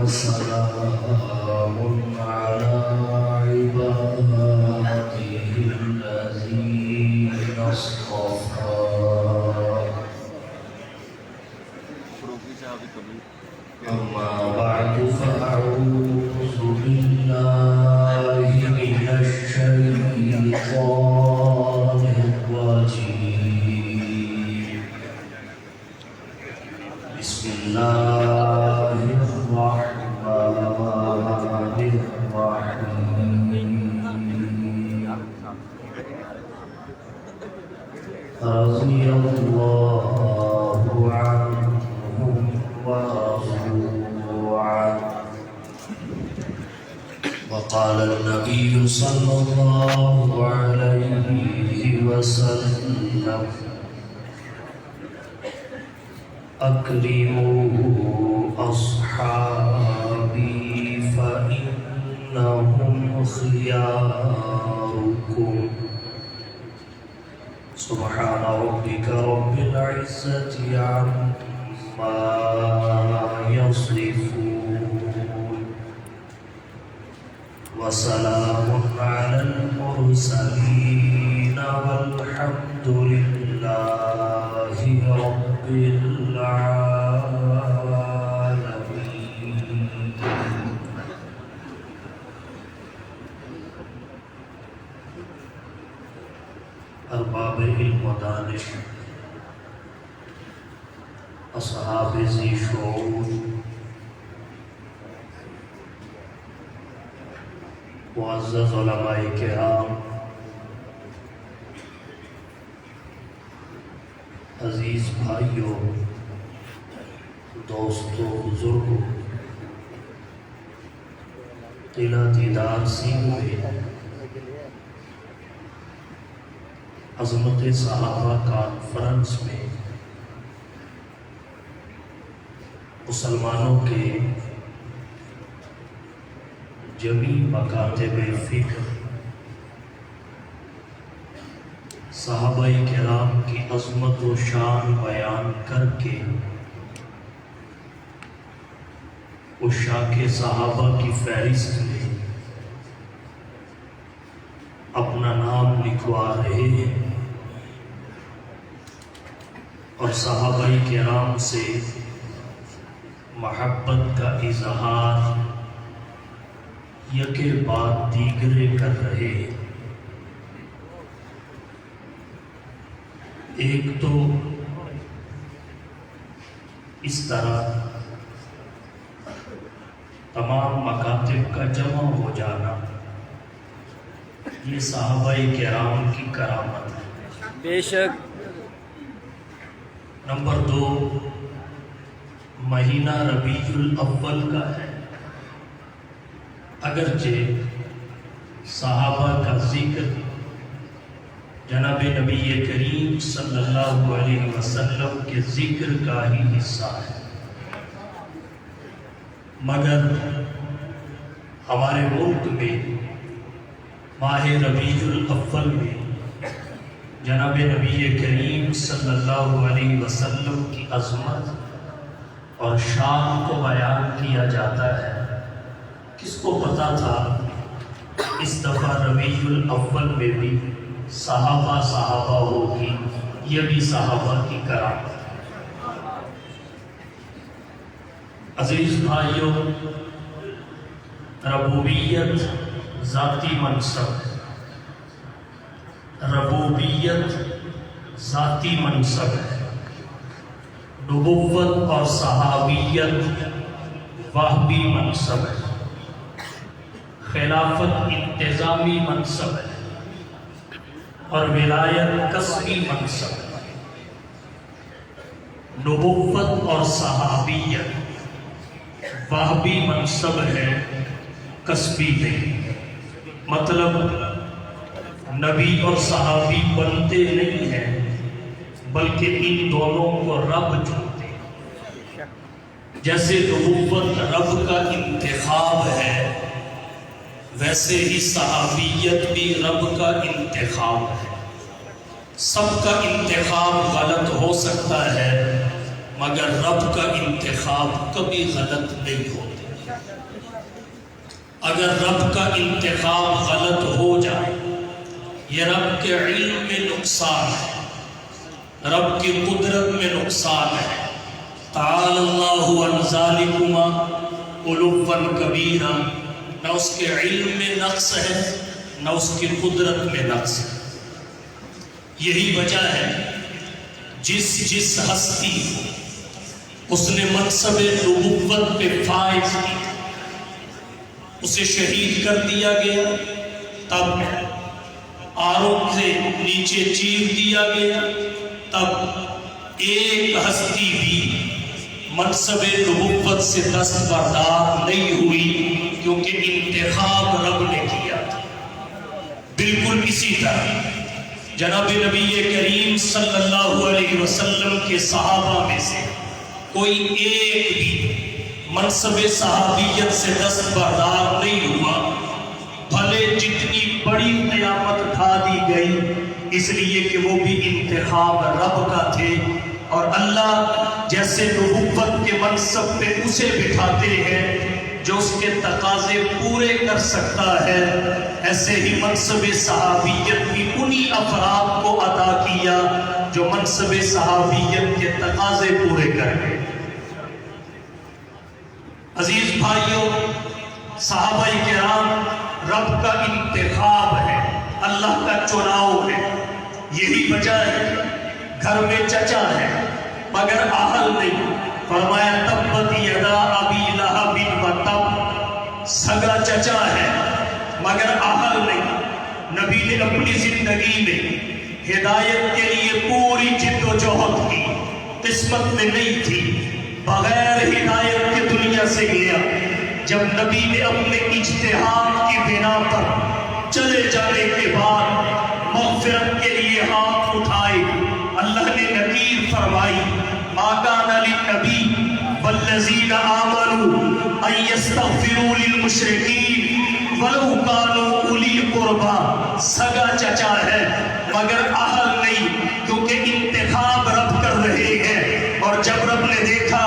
وسلام على عباده الذين اصطفى أما بعد فأعوذ بالله من الشيطان الرجيم بسم الله الرحمن الرحيم رضي الله عنهم ورضوا عنه وقال النبي صلى الله عليه وسلم أكرموا أصحابي فإنهم خياركم سبحان ربك رب العزة عما يصفون وسلام على المرسلين والحمد لله رب العالمين. ارباب علم و دانش، اصحاب ذی شعور، معزز علماء کرام، عزیز بھائیوں، دوستوں، بزرگوں، قلعہ دیدار سنگھ میں عظمت صحابہ کانفرنس میں مسلمانوں کے جمی مکاتب فکر صحابہ کرام کی عظمت و شان بیان کر کے اس شاخ صحابہ کی فہرست میں اپنا نام لکھوا رہے ہیں اور صحابہ کرام سے محبت کا اظہار یکے بعد دیگرے کر رہے ہیں۔ ایک تو اس طرح تمام مکاتب کا جمع ہو جانا، یہ صحابہ کرام کی کرامت ہے۔ بے شک۔ نمبر دو، مہینہ ربیع الاول کا ہے، اگرچہ صحابہ کا ذکر جناب نبی کریم صلی اللہ علیہ وسلم کے ذکر کا ہی حصہ ہے، مگر ہمارے ملک میں ماہ ربیع الاول میں جناب نبی کریم صلی اللہ علیہ وسلم کی عظمت اور شان کو بیان کیا جاتا ہے۔ کس کو پتا تھا اس دفعہ ربیع الاول میں بھی صحابہ ہوگی، یہ بھی صحابہ کی کرامت ہے۔ عزیز بھائیوں، ربوبیت ذاتی منصب ہے، ربوبیت ذاتی منصب ہے، نبوت اور صحابیت وہبی منصب ہے، خلافت انتظامی منصب ہے اور ولایت کسبی منصب ہے۔ نبوت اور صحابیت وہبی منصب ہے، کسبی نہیں۔ مطلب نبی اور صحابی بنتے نہیں ہیں، بلکہ ان دونوں کو رب چنتے ہیں۔ جیسے نبوت رب کا انتخاب ہے، ویسے ہی صحابیت بھی رب کا انتخاب ہے۔ سب کا انتخاب غلط ہو سکتا ہے، مگر رب کا انتخاب کبھی غلط نہیں ہوتا۔ اگر رب کا انتخاب غلط ہو جائے، یہ رب کے علم میں نقصان ہے، رب کی قدرت میں نقصان ہے۔ تعالی اللہ عن ذالکما علوا کبیرا، نہ اس کے علم میں نقص ہے، نہ اس کی قدرت میں نقص ہے۔ یہی وجہ ہے جس ہستی اس نے منصب نبوت پہ فائز کی، اسے شہید کر دیا گیا، تب آروں سے نیچے چیر دیا گیا، تب ایک ہستی بھی منصب نبوت سے دستبردار نہیں ہوئی، کیونکہ انتخاب رب نے کیا تھا۔ بالکل اسی طرح جناب نبی کریم صلی اللہ علیہ وسلم کے صحابہ میں سے کوئی ایک بھی منصب صحابیت سے دستبردار نہیں ہوا، بھلے جتنی بڑی قیامت اٹھا دی گئی، اس لیے کہ وہ بھی انتخاب رب کا تھے، اور اللہ جیسے نبوت کے منصب پہ اسے بٹھاتے ہیں جو اس کے تقاضے پورے کر سکتا ہے، ایسے ہی منصب صحابیت بھی انہی افراد کو عطا کیا جو منصب صحابیت کے تقاضے پورے کر گئے۔ عزیز بھائیوں، صحابہ کرام رب کا انتخاب ہے، اللہ کا چناؤ ہے۔ یہی وجہ ہے گھر میں چچا ہے مگر اہل نہیں، فرمایا تبت یدا ابی لہب وتب، سگا چچا ہے مگر اہل نہیں۔ نبی نے اپنی زندگی میں ہدایت کے لیے پوری جد و جہد کی، قسمت میں نہیں تھی، بغیر ہدایت کے دنیا سے گیا۔ جب نبی نے اپنے اجتہاد کی بنا پر چلے جانے کے بعد مغفرت کے لیے ہاتھ اٹھائے، اللہ نے نذیر فرمائی ما کان للنبی والذین آمنوا ان یستغفروا للمشرکین ولو کانوا اولی قربا، سگا چچا ہے مگر اہل نہیں، کیونکہ انتخاب رب کر رہے ہیں۔ اور جب رب نے دیکھا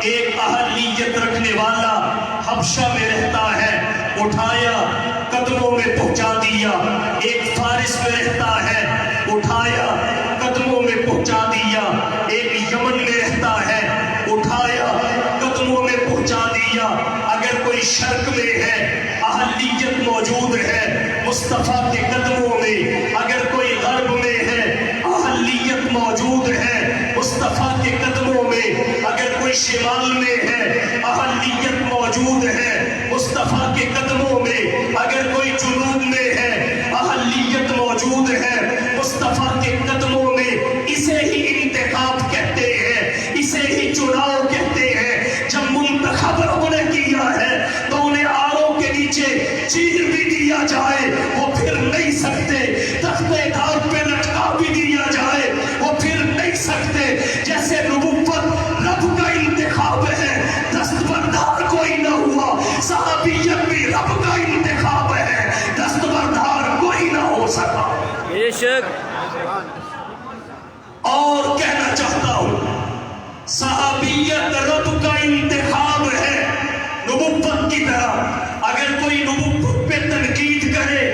ایک اہلیت رکھنے والا حبشہ میں رہتا ہے، اٹھایا قدموں میں پہنچا دیا، ایک فارس میں رہتا ہے، اٹھایا قدموں میں پہنچا دیا، ایک یمن میں رہتا ہے، اٹھایا قدموں میں پہنچا دیا۔ اگر کوئی شرق میں ہے اہلیت موجود ہے مصطفیٰ کے قدموں میں، اگر کوئی غرب میں ہے اہلیت موجود ہے مصطفیٰ کے قدموں میں، اگر کوئی شمال میں ہے اہلیت موجود ہے مصطفیٰ کے قدموں میں، اگر کوئی جنوب میں ہے اہلیت موجود ہے مصطفیٰ کے قدموں میں۔ اسے ہی انتخاب کہتے ہیں، اسے ہی چناؤ کہتے ہیں۔ جب منتخب رب نے کیا ہے تو انہیں آروں کے نیچے چیر بھی دیا جائے وہ پھر نہیں سکتے، تختے دار پہ لٹکا بھی دیا جائے وہ پھر نہیں سکتے۔ جیسے نبوت رب کا انتخاب ہے، دستبردار کوئی نہ ہوا، صحابیت بھی رب کا انتخاب ہے، دستبردار کوئی نہ ہو سکا۔ بے شک۔ اور کہنا چاہتا ہوں صحابیت رب کا انتخاب ہے، نبوت کی طرح۔ اگر کوئی نبوت پہ تنقید کرے،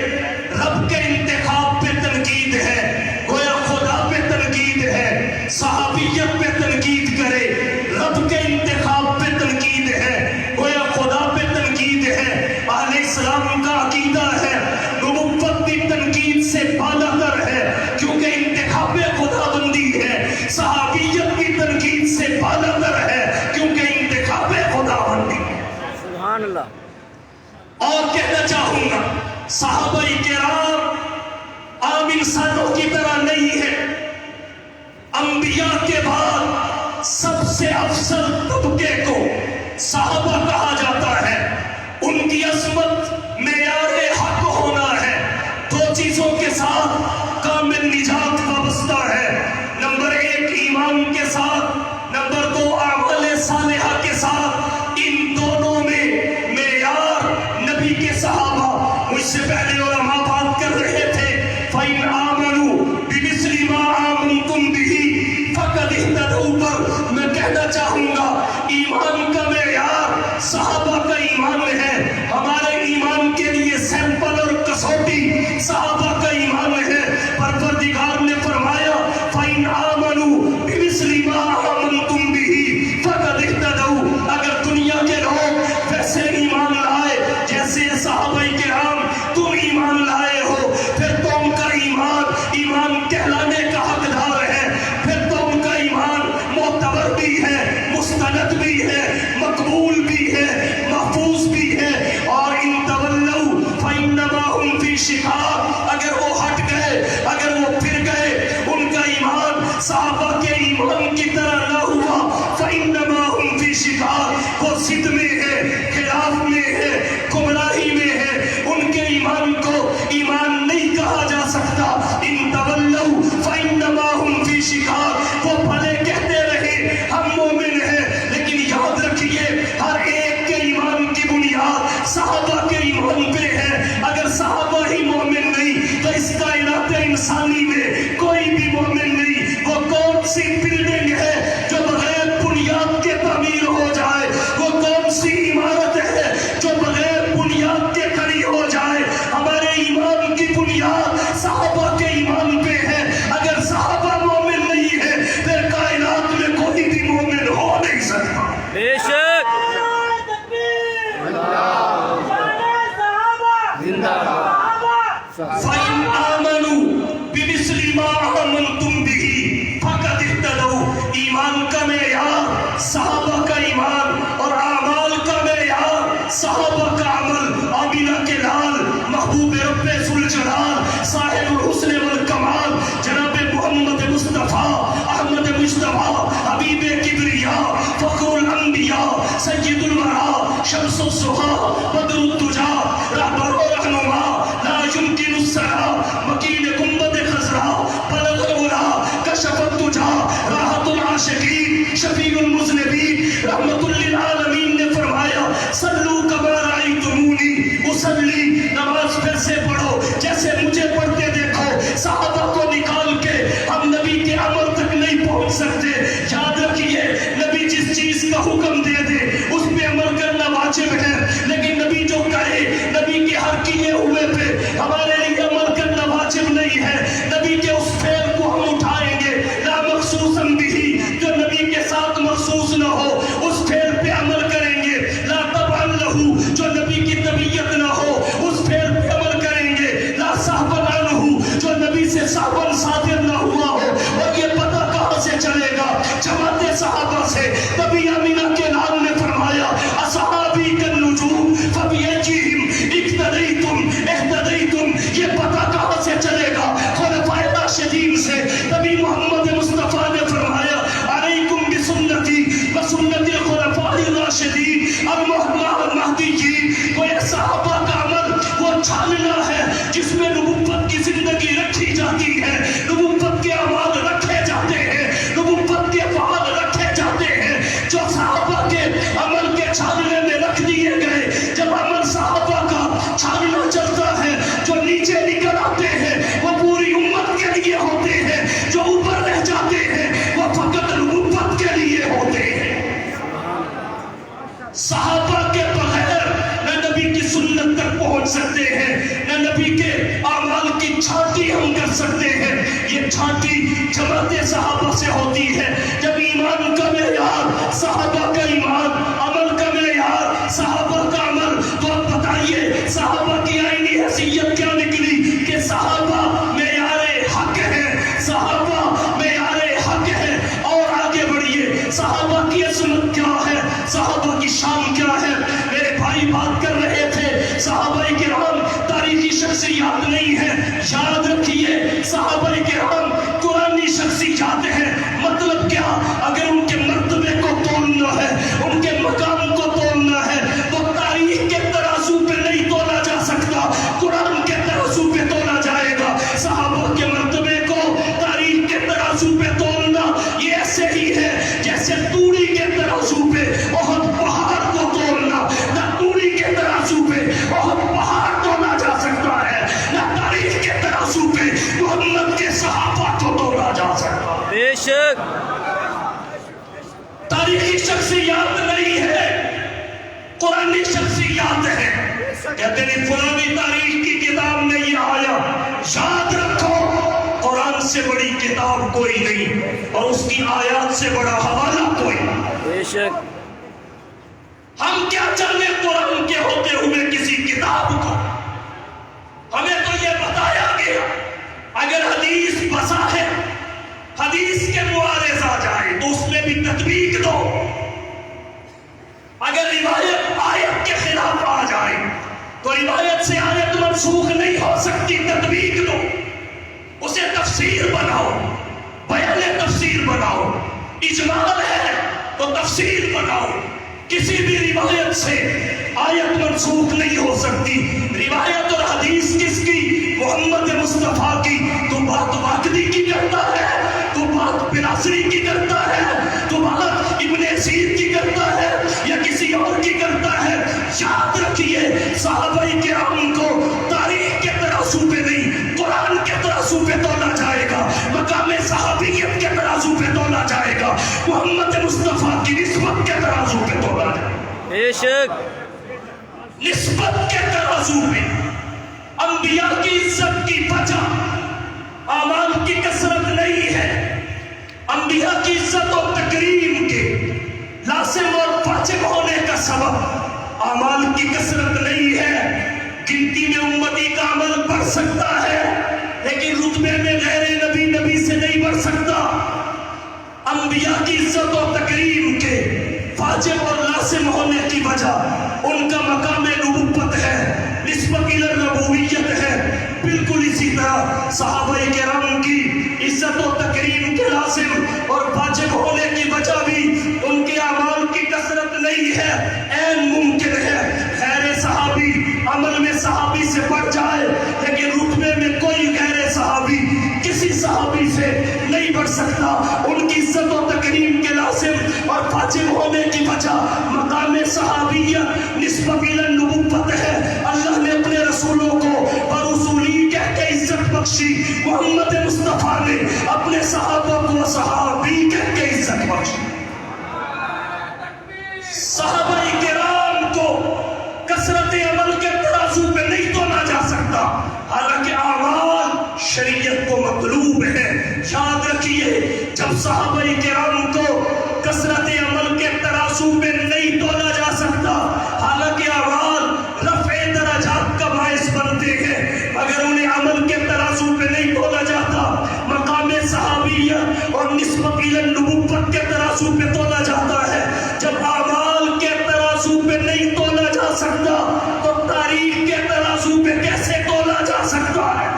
رب کے انتخاب پہ تنقید ہے، گویا خدا پہ تنقید ہے۔ صحابیت پہ تنقید کرے، رب کے انتخاب پہ تنقید ہے، گویا خدا پہ تنقید ہے۔ اہل اسلام کا عقیدہ ہے نبوت کی تنقید سے بالا تر ہے، کیونکہ انتخاب خدا بندی ہے۔ صحابیت کی تنقید سے بالا تر ہے، کیونکہ انتخاب خدا بندی ہے۔ سبحان اللہ۔ اور کہنا چاہوں گا صحابہ کرام عام انسانوں کی طرح نہیں ہے، انبیاء کے بعد سب سے افضل طبقے کو صحابہ کہا جاتا ہے۔ ان کی عظمت معیار حق ہونا ہے۔ دو چیزوں کے ساتھ کامل نجات وابستہ ہے، نمبر ایک ایمان کے ساتھ، نمبر دو عمل اہل صالحہ کے ساتھ ان دونوں میں معیار نبی کے صحابہ. مجھ سے پہلے علماء بات کر رہے تھے فَإِنْ آمَنُوا بِمِثْلِ مَا آمَنْتُمْ بِهِ فَقَدْ اهْتَدَوْا پر میں کہنا چاہوں گا ایمان کا معیار صحابہ کا ایمان ہے. ہمارے ایمان کے لیے سیمپل اور کسوٹی صحابہ کا ایمان ہے. پروردگار نے فرمایا فَإِنْ آمَنُوا بِمِثْلِ مَا آمَنْتُمْ بِهِ فَقَدْ اهْتَدَوْا. اگر دنیا کے لوگ ویسے ایمان لائے جیسے صحابہ کرام تم ایمان لائے ہو پھر تو ان کا ایمان کہلانے کا حقدار ہے. پھر تو ان کا ایمان معتبر بھی ہے, مستند بھی ہے, مقبول بھی ہے, محفوظ بھی ہے. اور ان تولوا فإنما هم في شقاق. اگر وہ ہٹ گئے, اگر وہ پھر گئے, ان کا ایمان صحابہ کے ایمان کی طرح نہ ہوا. فإنما هم في شقاق. وہ ضد میں ہے, خلاف میں ہے, گمراہی میں ہے. ان کے ایمان کو ایمان نہیں کہا جا سکتا. ان تولوا فإنما هم في شقاق. وہ بھلے کہتے رہے ہم مومن ہیں, لیکن یاد رکھیے ہر ایک کے ایمان کی بنیاد صحابہ کے ایمان پہ ہے. اگر صحابہ ہی مومن نہیں تو اس کائنات انسانی میں کوئی بھی مومن نہیں. وہ کون سی بلڈنگ ہے جو بغیر بنیاد کے تعمیر ہو جائے؟ وہ کون سی عمارت ہے جو بغیر بنیاد کے کھڑی ہو جائے؟ ہمارے ایمان کی بنیاد صحابہ کے ایمان پہ ہے. اگر صحابہ مومن نہیں ہے پھر کائنات میں کوئی بھی مومن ہو نہیں سکتا. بے شک. فَإِنْ آمَنُوا بِمِثْلِ مَا آمَنْتُمْ بِهِ فَقَدْ اهْتَدَوْا. ایمان کا معیار صحابہ کا ایمان اور اعمال کا معیار صحابہ کا عمل. آمینہ کے لال محبوب رب ذوالجلال صاحب الحسن والکمال جناب محمد مصطفیٰ احمد مجتبیٰ حبیب کبریاء فخر الانبیاء سید الورا شمس الضحیٰ بدر الدجا رہبر و رہنما لا يمکن السرا مکین گنبد خضرا بلغ العلا کشف الدجا راحت العاشقین شفیع المذنبین رحمت للعالمین نے فرمایا صلو کما رأیتمونی اصلی. نماز پھر سے پڑھو جیسے مجھے پڑھتے دیکھو. صحابہ کو نکال کے ہم نبی کے عمل تک نہیں پہنچ سکتے. یاد رکھیے نبی جس چیز کا حکم دے دے اس پہ عمل کرنا واجب ہے, لیکن نبی جو کہے نبی کے ہر کیے ہوئے پہ ہمارے لیے عمل کرنا واجب نہیں ہے. نبی کے اس فعل کو ہم اٹھائیں گے لا مخصوصاً بھی جو نبی کے ساتھ مخصوص نہ ہو اس فعل پہ عمل کریں گے. لا طبعا لہو جو نبی کی طبیعت نہ ہو اس فعل پہ عمل کریں گے. لا صحبن عنہ جو نبی سے صحبن صادر نہ ہوا ہو. اور یہ پتہ کہاں سے چلے گا؟ جماعت صحابہ سے. نبی آمینہ کے لال نے فرمایا اصحابی کالنجوم فبیجیہم اقتدیتم اہتدیتم. یہ پتہ کہاں سے چلے گا؟ خلفائے راشدین سے. نبی محمد مصطفیٰ نے فرمایا علیکم بسنتی وسنت الخلفاء الراشدین المہدیین. کوئی صحابہ کا عمل وہ چھاننا ہے جس میں نبوت کی زندگی رکھی جاتی ہے, نبوت کے اعمال رکھے جاتے ہیں, نبوت کے افعال رکھے جاتے ہیں جو صحابہ کے عمل کے چھاننے میں رکھ دیے گئے. جب عمل صحابہ کا چھاننا چلتا ہے جو نیچے نکل آتے ہیں وہ پوری امت کے لیے ہوتے ہیں, جو اوپر رہ جاتے ہیں وہ فقط نبوت کے لیے ہوتے ہیں. صحابہ کے بغیر نہ نبی کی سنت تک پہنچ سکتے ہیں, نہ نبی کے اعمال کی چھانٹی ہم کر سکتے ہیں. یہ چھانٹی جماعت صحابہ سے ہوتی ہے. جب ایمان کا معیار صحابہ کا ایمان, عمل کا معیار صحابہ کا عمل, تو اب بتائیے صحابہ کی آئینی حیثیت کیا نکلی کہ صحابہ معیار حق ہے, صحابہ معیار حق ہے. اور آگے بڑھیے صحابہ کی عظمت کیا ہے, صحابہ کی شان کیا ہے. میرے بھائی بات کر رہے تھے صحابہ کرام تاریخی شخصیات نہیں ہیں. یاد رکھیے صحابہ کرام قرآنی شخصیات ہیں. مطلب کیا؟ اگر ان کے مرتبے کو تولنا ہے, ان کے مقام کو تولنا ہے تو تاریخ کے ترازو پہ نہیں تولا جا سکتا, قرآن کے ترازو پہ تولا جائے گا. صحابہ کے مرتبے کو تاریخ کے ترازو پہ تولنا یہ ایسے ہی ہے جیسے توڑی کے ترازو ترازو پہ احد پہاڑ کو تولنا، نہ دوری کے ترازو پہ احد پہاڑ تولا جا سکتا ہے، نہ تاریخ کے ترازو پہ محمد کے صحابہ کو تولا جا سکتا ہے۔ بے شک تاریخی شخصیات نہیں ہے، قرآنی شخصیات ہے۔ کہتے ہیں فلانی تاریخ کی کتاب میں یہ آیا، یاد رکھو قرآن سے بڑی کتاب کوئی نہیں اور اس کی آیات سے بڑا حوالہ کوئی نہیں۔ بے شک ہم کیا جانے قرآن کے ہوتے ہوئے کسی کتاب کو؟ ہمیں تو یہ بتایا گیا اگر حدیث بسا ہے، حدیث کے معارض آ جائے تو اس میں بھی تطبیق دو، اگر روایت آیت کے خلاف آ جائے تو روایت سے آیت منسوخ نہیں ہو سکتی، تطبیق دو، اسے تفسیر بناؤ، بیان تفسیر بناؤ، اجمال ہے تو تفسیر بناؤ۔ کسی بھی روایت سے آیت منسوخ نہیں ہو سکتی۔ روایت اور حدیث کس کی؟ محمد مصطفیٰ کی۔ تو بات واقعی کی کرتا ہے، تو بات بناصری کی کرتا ہے، تو بات ابن اسیر کی کرتا ہے یا کسی اور کی کرتا ہے؟ یاد رکھیے صحابہ کرام کو تاریخ کے ترازو پہ نہیں، قرآن کے ترازو پہ تولا جائے گا، مقام صحابیت کے ترازو پہ تولا جائے گا، محمد مصطفیٰ کی نسبت کے ترازو پہ تولا جائے گا۔ بے شک نسبت کے ترازو پہ انبیاء کی عزت کی وجہ اعمال کی کثرت نہیں ہے، انبیاء کی عزت و تکریم کے لازم اور واجب ہونے کا سبب اعمال کی کثرت نہیں ہے۔ گنتی میں امتی کا عمل بڑھ سکتا ہے لیکن رتبے میں غیر نبی نبی سے نہیں بڑھ سکتا۔ انبیاء کی عزت و تکریم کے واجب اور لازم ہونے کی وجہ ان کا مقام نبوت ہے، نسبت الی نبویت ہے۔ بالکل اسی طرح صحابہ کرام کی عزت و تکریم کے لازم اور واجب ہونے کی وجہ بھی ان کے اعمال کی کثرت نہیں ہے، عین ممکن ہے غیر صحابی عمل میں صحابی سے بڑھ جائے لیکن رتبے میں کوئی غیر صحابی کسی صحابی سے نہیں بڑھ سکتا۔ ان کی عزت و تکریم کے لازم اور واجب ہونے کی وجہ مقام صحابیت نسبت الی نبوت ہے۔ اللہ نے اپنے رسولوں کو برسولی کہہ کے عزت بخشی، محمد مصطفیٰ نے اپنے صحابہ کو صحابی کہہ کے عزت بخشی۔ صحابہ کرام کو کثرت عمل کے ترازو پہ نہیں تولا جا سکتا، حالانکہ اعمال شریعت کو مطلوب ہے۔ یاد رکھیے جب صحابہ کرام کو کثرت عمل کے ترازو پہ نہیں تولا جا سکتا، حالانکہ اعمال رفع درجات کا باعث بنتے ہیں، مگر انہیں عمل کے ترازو پہ نہیں تولا جاتا، مقام صحابیت اور نسبت الی نبوت کے ترازو پہ تولا جاتا ہے۔ جب اعمال کے ترازو پہ نہیں تولا جا سکتا تو تاریخ کے ترازو پہ کیسے تولا جا سکتا ہے؟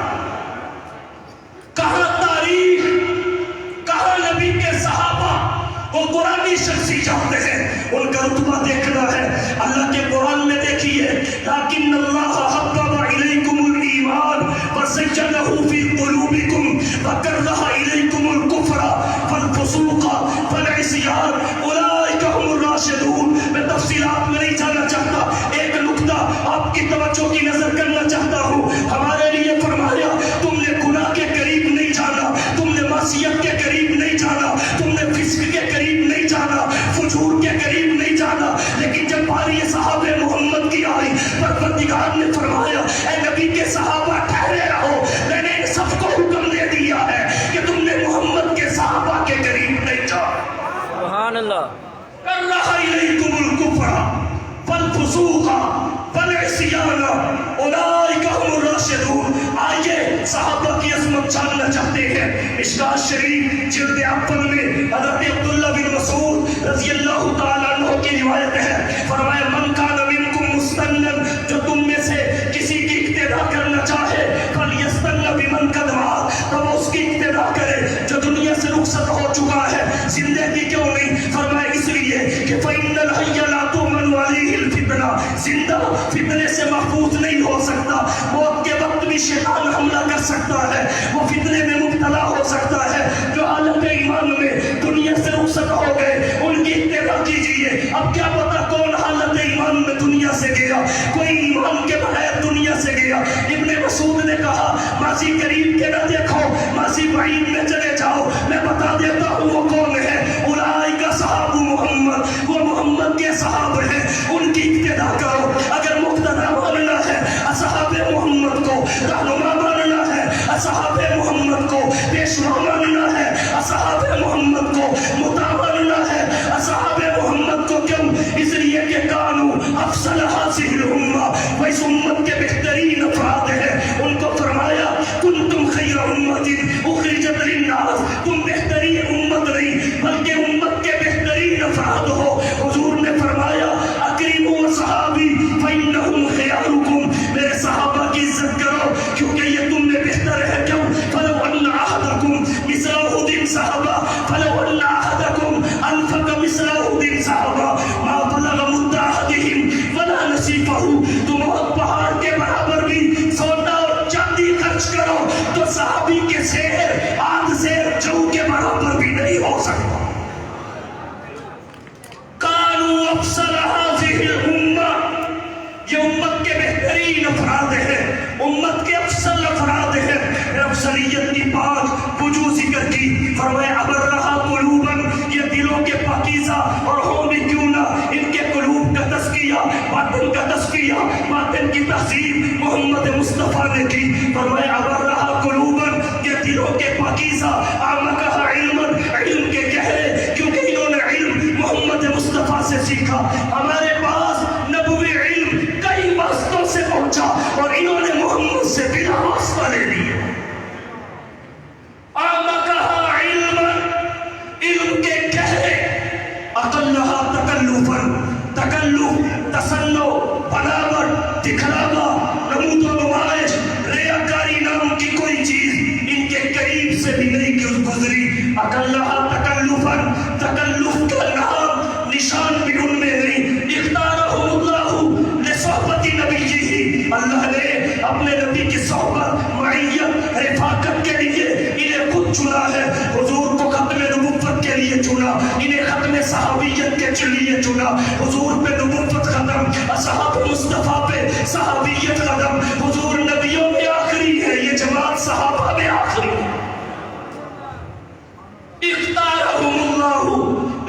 کہاں تاریخ، کہاں نبی کے صحابہ؟ وہ قرآنی شخصی چاہتے ہیں، ان کا رتبہ دیکھنا ہے۔ اللہ کے قرآن میں دیکھیے لیکن اللہ حبب الیکم الایمان وزینہ فی قلوبکم وکرہ الیکم الکفر والفسوق والعصیان اولئک هم الراشدون۔ میں تفصیلات میں نہیں جانا چاہتا، ایک نکتہ آپ کی توجہ کی نظر کرنا چاہتا ہوں۔ ہمارے لیے فرمایا تم نے گناہ کے قریب نہیں جانا، تم نے معصیت کے قریب نہیں جانا، تم نے فسق کے قریب نہیں جانا، فجور کے قریب نہیں جانا، لیکن جب باری صحابہ محمد کی آئی پروردگار نے فرمایا اے نبی کے صحابہ ٹھہرے رہو، میں نے ان سب کو حکم دے دیا ہے کہ تم نے محمد کے صحابہ کے قریب نہیں جانا۔ سبحان اللہ۔ کرہ الیکم الکفر والفسوق والعصیان اولئک هم الراشدون۔ آئیے صحابہ کی عظمت جاننا چاہتے ہیں۔ مشکوٰۃ شریف جلد اول میں حضرت عبداللہ بن مسعود رضی اللہ تعالیٰ عنہ کی روایت ہے، فرمایا من کان منکم مستنا، جو تم میں سے کسی کی اقتدا کرنا چاہے فلیستن بمن قد مات، تو وہ اس کی اقتدا کرے جو دنیا سے رخصت ہو چکا ہے۔ زندگی کیوں نہیں؟ فرمایا اس لیے کہ فإن الحی لا تؤمن علیہ الفتنہ، زندہ فتنے سے محفوظ نہیں ہو سکتا، موت کے وقت بھی شیطان حملہ کر سکتا ہے، وہ فتنے میں مبتلا ہو سکتا ہے۔ جو حالت ایمان میں دنیا سے رخصت ہو گئے ان کی اتباع کیجیے۔ اب کیا پتا کون حالت ایمان میں دنیا سے گیا، کوئی ایمان کے بغیر دنیا سے گیا۔ ابن مسعود نے کہا ماضی قریب کے نہ دیکھو، ماضی بعید میں چلے جاؤ، میں بتا دیتا ہوں وہ کون ہے۔ اولئک صحاب محمد، وہ محمد کے صحابہ ہیں، ان کی اقتدا کرو۔ اگر مقتدا ماننا ہے اصحاب محمد کو، رہنما ماننا ہے اصحاب محمد کو، پیشوا ماننا ہے اصحاب محمد کو، مطاع ماننا ہے اصحاب محمد کو۔ کیوں؟ اس لیے کہ کانو افضل هذه الامہ، وہ اس امت کے بہترین افراد ہیں۔ ان کو فرمایا کنتم خیر امت اخرجت للناس، تم بہترین امت نہیں بلکہ امت کے بہترین افراد ہو۔ حضور نے فرمایا اکرموا صحابی فانہم خیارکم، میرے صحابہ کی عزت کرو کیونکہ یہ تم میں بہتر ہے۔ کیوں؟ فلو ان احدکم مثل احد صحابہ، فلو ان احدکم انفق مثل احد صحابہ ما بلغ مد احدہم ولا نصیفہ، تم احد پہاڑ کے برابر بھی سونا اور چاندی خرچ کرو تو صحابی کے زیر آدھ زیر جو کے برابر بھی نہیں ہو سکتا۔ کانو افضل هذه الامہ، یہ امت کے بہترین افراد ہیں، امت کے افضل افراد ہیں۔ افضلیت کی بات وجوہ ذکر کی، فرمایا ابرہا قلوباً، یہ دلوں کے پاکیزہ اور ہوں بھی کیوں نہ، ان کے قلوب کا تزکیہ، باطن کا تزکیہ، باطن کی تہذیب محمد مصطفیٰ نے کی۔ فرمایا ابرہا قلوباً، یہ دلوں کے پاکیزہ، اعمقہا علماً، علم کے گہرے، کیونکہ انہوں نے علم محمد مصطفیٰ سے سیکھا۔ ہمارے پاس نبوی علم کئی واسطوں سے پہنچا اور انہوں نے محمد سے بلا واسطہ لے لیا۔ اعمقہا علماً، علم کے گہرے، اقلہا تکلفاً، تکلف، تصنع، بناوٹ، دکھلاوا، نمود و نمائش، ریاکاری نام کی کوئی چیز ان کے قریب سے بھی نہیں گزری۔ اقلہا تکلفاً، تکلف کا نام نشان بھی ان میں نہیں۔ اختارہم اللہ لصحبت نبیہ، اللہ نے اپنے نبی کی صحبت، معیت، رفاقت کے لیے انہیں خود چنا ہے۔ حضور کو ختم نبوت کے لیے چنا، انہیں ختم صحابیت کے لیے چنا۔ حضور پہ نبوت ختم، اصحاب مصطفیٰ پہ صحابیت ختم۔ حضور نبیوں میں آخری ہے، یہ جماعت صحابہ میں آخری ہے۔ اختارہم اللہ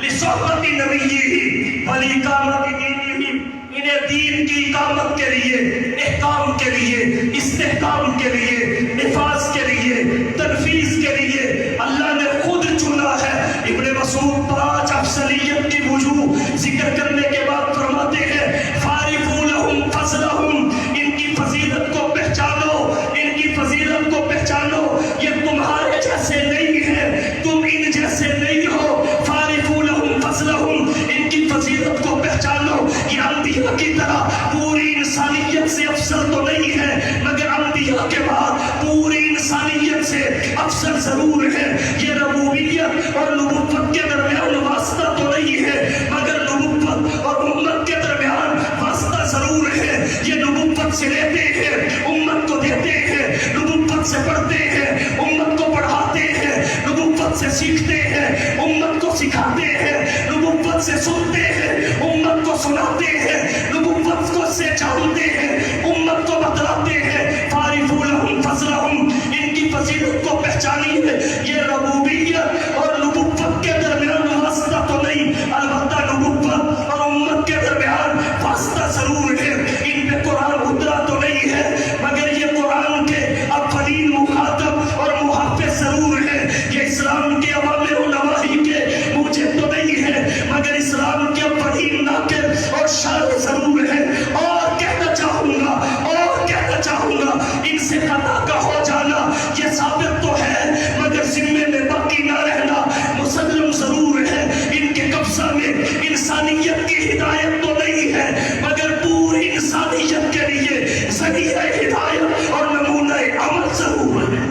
لصحبت نبیہ ولاقامت دینہ، انہیں دین کی اقامت کے لیے، احکام کے لیے، استحکام کے لیے، نفاذ کے لیے، تنفیذ کے لیے اللہ نے خود چنا ہے۔ ابن مسعود 5 افضلیت کی وجوہ ذکر کرنے کے بعد فرماتے ہیں فارفوا لہم فضلہم، ان کی فضیلت کو پہچانو، ان کی فضیلت کو پہچانو، یہ تمہارے جیسے نہیں ہے، تم ان جیسے نہیں ہو۔ فارفوا لہم فضلہم، ان کی فضیلت کو پہچانو۔ یہ انبیاء کی طرح پوری انسانیت سے افضل تو نہیں ہے، مگر انبیاء کے بعد پوری انسانیت سے افضل ضرور ہے۔ یہ ربوبیت اور نبوت کے درمیان واسطہ تو نہیں ہے، مگر نبوت اور امت کے درمیان واسطہ ضرور ہے۔ یہ نبوت سے لیتے ہیں، امت کو دیتے ہیں، نبوت سے پڑھتے ہیں، امت کو پڑھاتے ہیں، نبوت سے سیکھتے ہیں، امت کو سکھاتے ہیں، نبوت سے سنتے ہیں، امت کو سناتے ہیں، نبوت کو سے جانتے ہیں، امت کو بتلاتے ہیں۔ فارفوا لہم فضلہم، ان کی فضیلت کو پہچانیے۔ یہ ربوبیت اور نبوت کے درمیان واسطہ تو نہیں، البتہ نبوت اور امت کے درمیان واسطہ ضرور ہے۔ ان پہ قرآن اترا تو نہیں ہے، مگر یہ قرآن کے اولین مخاطب اور محافظ ضرور ہے۔ یہ اسلام کے اوامر و نواہی کے موجب تو نہیں ہے، مگر اسلام کے اولین ناقد اور شان ضرور ہے۔ اور کہنا چاہوں گا، اور کہنا چاہوں گا، ان سے خطا کا ہو جانا یہ ثابت تو ہے، مگر ذمے میں باقی نہ رہنا مسلم ضرور ہے۔ ان کے قبضہ میں انسانیت کی ہدایت تو نہیں ہے، مگر پوری انسانیت کے لیے ذریعہ ہدایت اور نمونہ عمل ضرور ہے۔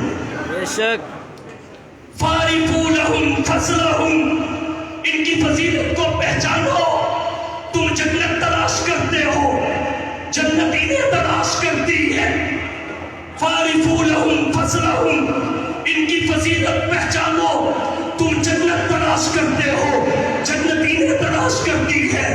بے شک فارفوا لہم فضلہم، ان کی فضیلت کو پہچانو۔ تم جنت تلاش کرتے ہو، جنت انہیں تلاش کرتی ہے۔ فارفوا لہم فضلہم، ان کی فضیلت پہچانو۔ تم جنت تلاش کرتے ہو، جنت انہیں تلاش کرتی ہے۔